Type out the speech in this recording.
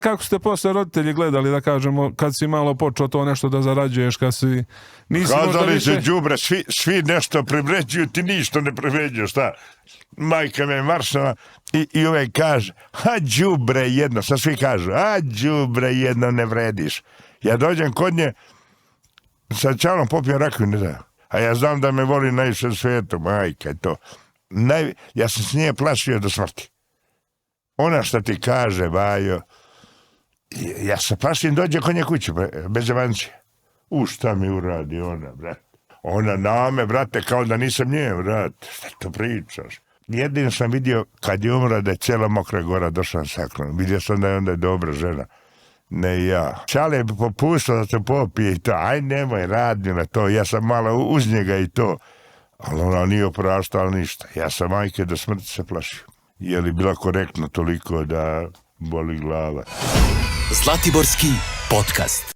Kako ste posle roditelji gledali, da kažemo, kad si malo počeo to nešto da zarađuješ, kad si... Nisi možda Kazali više... se đubre, svi nešto privređuju, ti ništa ne privređuješ, šta? Majka me maršala i uvek kaže, a đubre jedno, sad svi kažu, a đubre jedno ne vrediš. Ja dođem kod nje, sa čalom popijem rakiju, ne da. A ja znam da me voli najviše u svijetu, majka je to. Ja sam s nje plašio do smrti. Ona što ti kaže, Bajo, ja se plašim, dođe kod nje kuće, bez jebancije. Šta mi uradi ona, brate? Ona na me, brate, kao da nisam nje, brate. Šta to pričaš? Jedino sam vidio, kad je umra, da je cijela Mokra Gora došla na saklon. Vidio sam da je onda dobra žena. Ne ja. Čale je popustio da se popije i to. Aj nemoj, radi na to. Ja sam malo uz njega i to. Ali ona nije opraštala ništa. Ja sam majke do smrti se plašio. Je li bila korektno toliko da boli glava? Zlatiborski podcast.